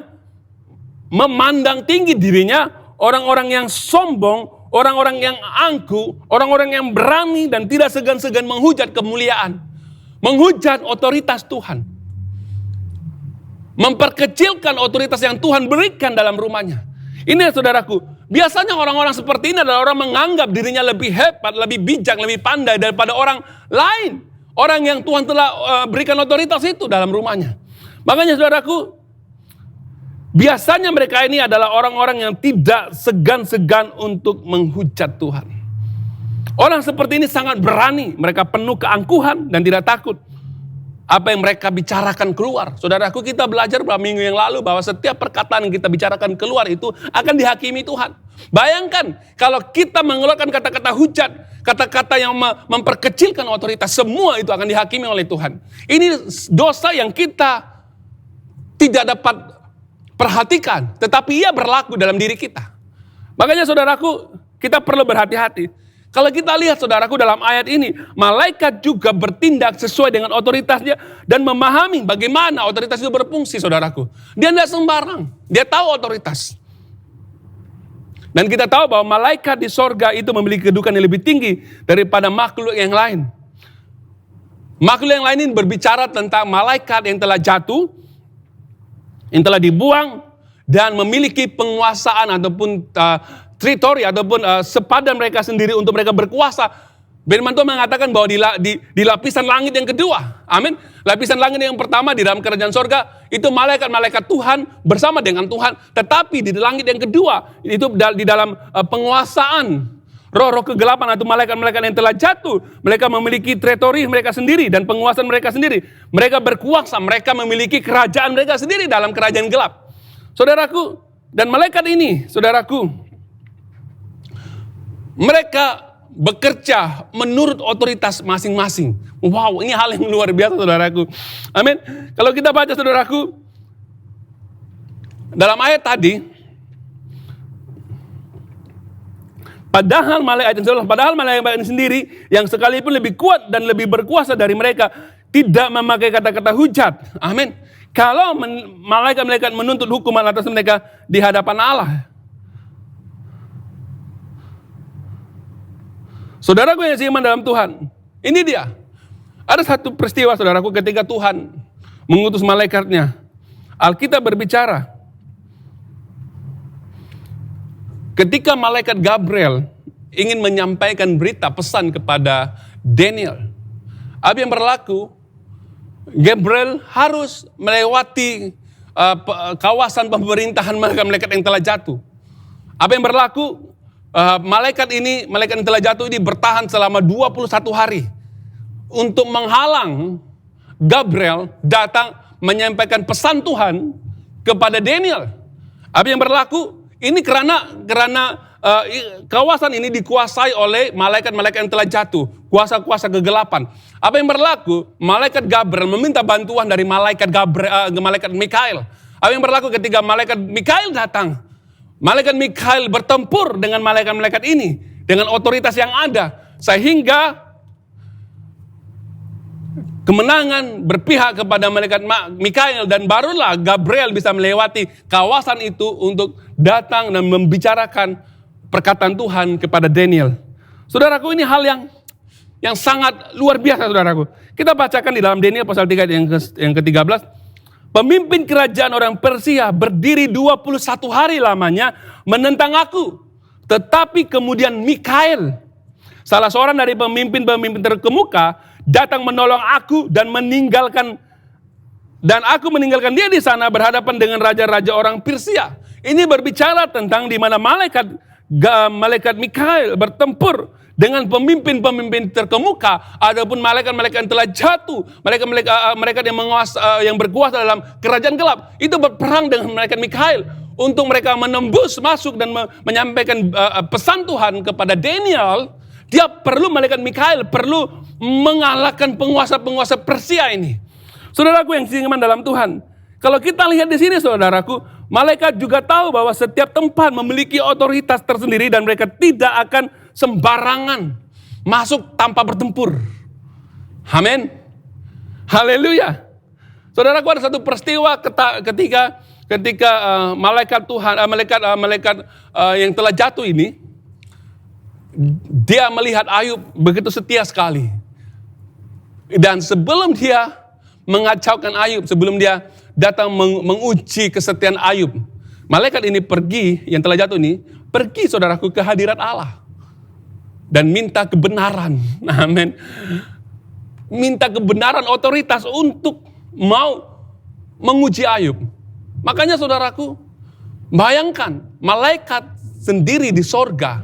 memandang tinggi dirinya, orang-orang yang sombong, orang-orang yang angkuh, orang-orang yang berani dan tidak segan-segan menghujat kemuliaan, menghujat otoritas Tuhan, memperkecilkan otoritas yang Tuhan berikan dalam rumahnya. Ini saudaraku, biasanya orang-orang seperti ini adalah orang menganggap dirinya lebih hebat, lebih bijak, lebih pandai daripada orang lain. Orang yang Tuhan telah berikan otoritas itu dalam rumahnya. Makanya saudaraku, biasanya mereka ini adalah orang-orang yang tidak segan-segan untuk menghujat Tuhan. Orang seperti ini sangat berani, mereka penuh keangkuhan dan tidak takut apa yang mereka bicarakan keluar. Saudaraku, kita belajar beberapa minggu yang lalu bahwa setiap perkataan yang kita bicarakan keluar itu akan dihakimi Tuhan. Bayangkan kalau kita mengeluarkan kata-kata hujat, kata-kata yang memperkecilkan otoritas, semua itu akan dihakimi oleh Tuhan. Ini dosa yang kita tidak dapat perhatikan, tetapi ia berlaku dalam diri kita. Makanya saudaraku, kita perlu berhati-hati. Kalau kita lihat saudaraku dalam ayat ini, malaikat juga bertindak sesuai dengan otoritasnya dan memahami bagaimana otoritas itu berfungsi saudaraku. Dia tidak sembarang, dia tahu otoritas. Dan kita tahu bahwa malaikat di sorga itu memiliki kedudukan yang lebih tinggi daripada makhluk yang lain. Makhluk yang lain ini berbicara tentang malaikat yang telah jatuh, yang telah dibuang dan memiliki penguasaan ataupun teritori ataupun sepadan mereka sendiri untuk mereka berkuasa. Firman Tuhan mengatakan bahwa di lapisan langit yang kedua, amin. Lapisan langit yang pertama di dalam kerajaan sorga itu malaikat-malaikat Tuhan bersama dengan Tuhan. Tetapi di langit yang kedua itu di dalam penguasaan roh-roh kegelapan atau malaikat-malaikat yang telah jatuh. Mereka memiliki teritori mereka sendiri dan penguasaan mereka sendiri. Mereka berkuasa, mereka memiliki kerajaan mereka sendiri dalam kerajaan gelap. Saudaraku, dan malaikat ini, saudaraku, mereka bekerja menurut otoritas masing-masing. Wow, ini hal yang luar biasa saudaraku. Amin. Kalau kita baca saudaraku, dalam ayat tadi, padahal malaikat sendiri yang sekalipun lebih kuat dan lebih berkuasa dari mereka tidak memakai kata-kata hujat. Amin. Kalau malaikat-malaikat menuntut hukuman atas mereka di hadapan Allah. Saudaraku yang seiman dalam Tuhan, ini dia. Ada satu peristiwa saudaraku ketika Tuhan mengutus malaikatnya. Alkitab berbicara. Ketika malaikat Gabriel ingin menyampaikan berita pesan kepada Daniel. Apa yang berlaku? Gabriel harus melewati kawasan pemerintahan malaikat yang telah jatuh. Apa yang berlaku? Malaikat yang telah jatuh ini bertahan selama 21 hari untuk menghalang Gabriel datang menyampaikan pesan Tuhan kepada Daniel. Apa yang berlaku? Ini karena kawasan ini dikuasai oleh malaikat-malaikat yang telah jatuh, kuasa-kuasa kegelapan. Apa yang berlaku? Malaikat Gabriel meminta bantuan dari malaikat Mikail. Apa yang berlaku ketika malaikat Mikail datang? Malaikat Mikail bertempur dengan malaikat-malaikat ini dengan otoritas yang ada sehingga kemenangan berpihak kepada malaikat Mikail dan barulah Gabriel bisa melewati kawasan itu untuk datang dan membicarakan perkataan Tuhan kepada Daniel. Saudaraku, ini hal yang sangat luar biasa saudaraku. Kita bacakan di dalam Daniel pasal 3 yang ke-13. Pemimpin kerajaan orang Persia berdiri 21 hari lamanya menentang aku. Tetapi kemudian Mikail, salah seorang dari pemimpin terkemuka datang menolong aku dan aku meninggalkan dia di sana berhadapan dengan raja-raja orang Persia. Ini berbicara tentang di mana malaikat Mikail bertempur dengan pemimpin-pemimpin terkemuka, adapun malaikat-malaikat yang telah jatuh, malaikat yang berkuasa dalam kerajaan gelap, itu berperang dengan malaikat Mikail untuk mereka menembus masuk dan menyampaikan pesan Tuhan kepada Daniel. Dia perlu malaikat Mikail perlu mengalahkan penguasa-penguasa Persia ini. Saudaraku yang seiman dalam Tuhan, kalau kita lihat di sini saudaraku, malaikat juga tahu bahwa setiap tempat memiliki otoritas tersendiri dan mereka tidak akan sembarangan masuk tanpa bertempur. Amin. Haleluya. Saudaraku, ada satu peristiwa ketika malaikat Tuhan, malaikat yang telah jatuh ini, dia melihat Ayub begitu setia sekali. Dan sebelum dia mengacaukan Ayub, sebelum dia datang menguji kesetiaan Ayub, malaikat ini pergi, yang telah jatuh ini, pergi saudaraku ke hadirat Allah. Dan minta kebenaran, amin. Minta kebenaran otoritas untuk mau menguji Ayub. Makanya saudaraku, bayangkan malaikat sendiri di sorga,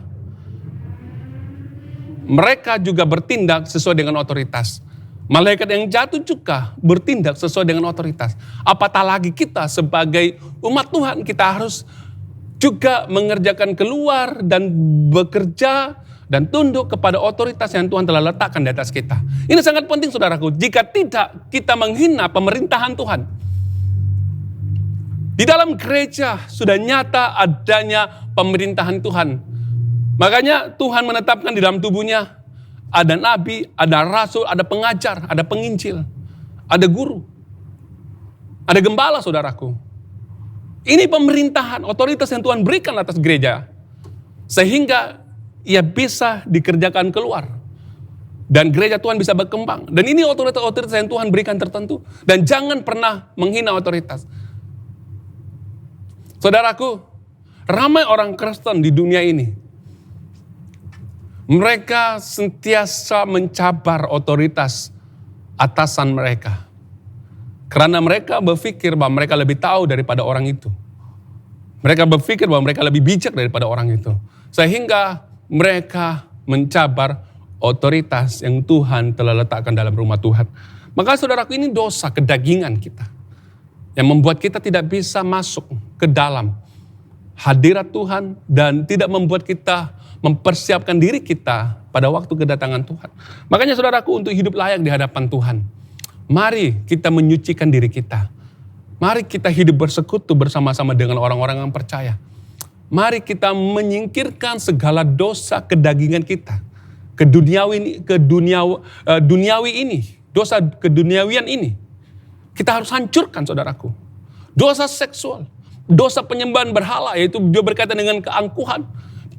mereka juga bertindak sesuai dengan otoritas. Malaikat yang jatuh juga bertindak sesuai dengan otoritas. Apatah lagi kita sebagai umat Tuhan, kita harus juga mengerjakan keluar dan bekerja dan tunduk kepada otoritas yang Tuhan telah letakkan di atas kita. Ini sangat penting saudaraku. Jika tidak, kita menghina pemerintahan Tuhan. Di dalam gereja sudah nyata adanya pemerintahan Tuhan. Makanya Tuhan menetapkan di dalam tubuhnya ada nabi, ada rasul, ada pengajar, ada penginjil, ada guru, ada gembala saudaraku. Ini pemerintahan, otoritas yang Tuhan berikan atas gereja. Sehingga ia bisa dikerjakan keluar. Dan gereja Tuhan bisa berkembang. Dan ini otoritas yang Tuhan berikan tertentu. Dan jangan pernah menghina otoritas. Saudaraku, ramai orang Kristen di dunia ini. Mereka sentiasa mencabar otoritas atasan mereka. Karena mereka berpikir bahwa mereka lebih tahu daripada orang itu. Mereka berpikir bahwa mereka lebih bijak daripada orang itu. Sehingga mereka mencabar otoritas yang Tuhan telah letakkan dalam rumah Tuhan. Maka saudaraku, ini dosa kedagingan kita. Yang membuat kita tidak bisa masuk ke dalam hadirat Tuhan. Dan tidak membuat kita mempersiapkan diri kita pada waktu kedatangan Tuhan. Makanya saudaraku, untuk hidup layak di hadapan Tuhan, mari kita menyucikan diri kita. Mari kita hidup bersekutu bersama-sama dengan orang-orang yang percaya. Mari kita menyingkirkan segala dosa kedagingan kita. Duniawi ini. Dosa keduniawian ini. Kita harus hancurkan saudaraku. Dosa seksual. Dosa penyembahan berhala, yaitu dia berkaitan dengan keangkuhan.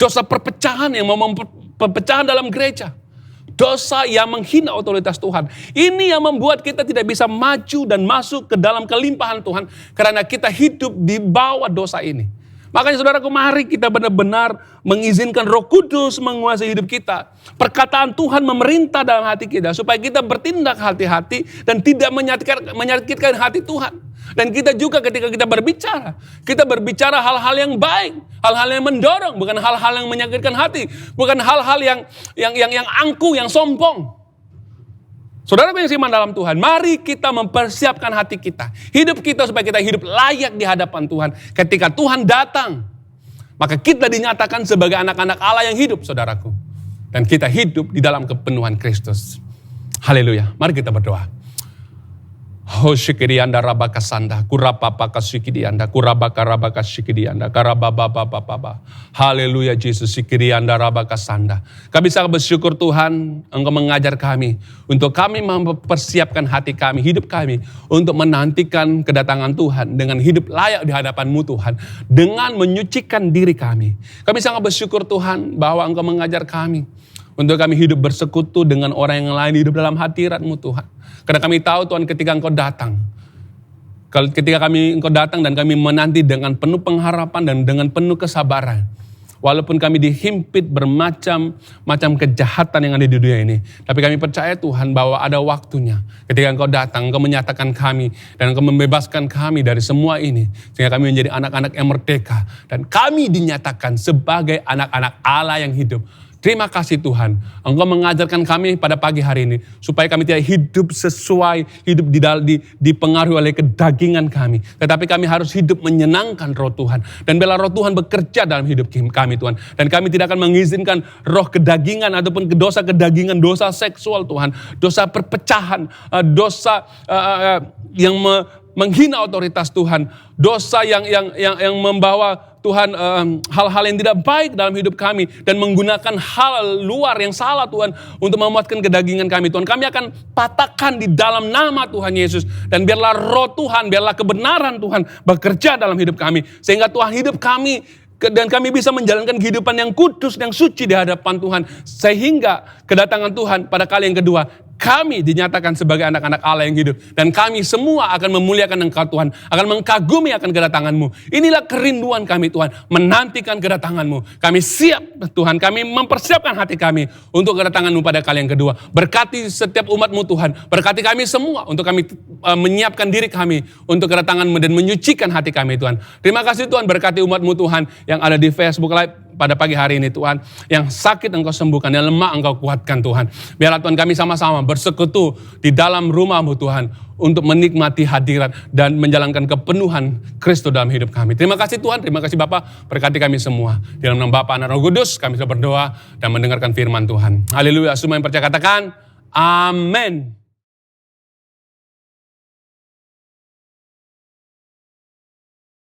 Dosa perpecahan yang mau perpecahan dalam gereja. Dosa yang menghina otoritas Tuhan. Ini yang membuat kita tidak bisa maju dan masuk ke dalam kelimpahan Tuhan. Karena kita hidup di bawah dosa ini. Makanya saudaraku, mari kita benar-benar mengizinkan Roh Kudus menguasai hidup kita. Perkataan Tuhan memerintah dalam hati kita. Supaya kita bertindak hati-hati dan tidak menyakitkan hati Tuhan. Dan kita juga ketika kita berbicara hal-hal yang baik. Hal-hal yang mendorong, bukan hal-hal yang menyakitkan hati. Bukan hal-hal yang angkuh, yang sombong. Saudara yang seiman dalam Tuhan, mari kita mempersiapkan hati kita. Hidup kita supaya kita hidup layak di hadapan Tuhan. Ketika Tuhan datang, maka kita dinyatakan sebagai anak-anak Allah yang hidup, saudaraku. Dan kita hidup di dalam kepenuhan Kristus. Haleluya. Mari kita berdoa. Oh syikirianda rabaka sanda, kurapapa kasikidianda, kurabaka rabaka sikidianda, karababa. Haleluya Yesus, syikirianda rabaka sanda. Kami sangat bersyukur Tuhan, Engkau mengajar kami untuk kami mempersiapkan hati kami, hidup kami untuk menantikan kedatangan Tuhan dengan hidup layak di hadapan-Mu Tuhan, dengan menyucikan diri kami. Kami sangat bersyukur Tuhan bahwa Engkau mengajar kami untuk kami hidup bersekutu dengan orang yang lain, hidup dalam hadirat-Mu Tuhan. Karena kami tahu Tuhan ketika Engkau datang. Ketika Engkau datang dan kami menanti dengan penuh pengharapan dan dengan penuh kesabaran. Walaupun kami dihimpit bermacam-macam kejahatan yang ada di dunia ini. Tapi kami percaya Tuhan bahwa ada waktunya. Ketika Engkau datang, Engkau menyatakan kami. Dan Engkau membebaskan kami dari semua ini. Sehingga kami menjadi anak-anak yang merdeka. Dan kami dinyatakan sebagai anak-anak Allah yang hidup. Terima kasih Tuhan, Engkau mengajarkan kami pada pagi hari ini, supaya kami tidak hidup sesuai, hidup dipengaruhi oleh kedagingan kami. Tetapi kami harus hidup menyenangkan roh Tuhan. Dan biarlah roh Tuhan bekerja dalam hidup kami Tuhan. Dan kami tidak akan mengizinkan roh kedagingan ataupun dosa kedagingan, dosa seksual Tuhan, dosa perpecahan, dosa yang menghina otoritas Tuhan, dosa yang membawa Tuhan hal-hal yang tidak baik dalam hidup kami dan menggunakan hal luar yang salah Tuhan untuk memuaskan kedagingan kami Tuhan. Kami akan patahkan di dalam nama Tuhan Yesus, dan biarlah roh Tuhan, biarlah kebenaran Tuhan bekerja dalam hidup kami sehingga Tuhan hidup kami dan kami bisa menjalankan kehidupan yang kudus, yang suci di hadapan Tuhan, sehingga kedatangan Tuhan pada kali yang kedua kami dinyatakan sebagai anak-anak Allah yang hidup. Dan kami semua akan memuliakan Engkau Tuhan. Akan mengagumi akan kedatangan-Mu. Inilah kerinduan kami Tuhan. Menantikan kedatangan-Mu. Kami siap Tuhan. Kami mempersiapkan hati kami untuk kedatangan-Mu pada kali yang kedua. Berkati setiap umat-Mu Tuhan. Berkati kami semua untuk kami menyiapkan diri kami untuk kedatangan-Mu dan menyucikan hati kami Tuhan. Terima kasih Tuhan, berkati umat-Mu Tuhan yang ada di Facebook Live pada pagi hari ini Tuhan. Yang sakit Engkau sembuhkan, yang lemah Engkau kuatkan Tuhan. Biarlah Tuhan kami sama-sama bersekutu di dalam rumah-Mu Tuhan, untuk menikmati hadirat dan menjalankan kepenuhan Kristus dalam hidup kami. Terima kasih Tuhan, terima kasih Bapa, berkati kami semua. Di dalam nama Bapa, Anak, Roh Kudus, kami sudah berdoa dan mendengarkan firman Tuhan. Haleluya, semua yang percaya katakan, amin.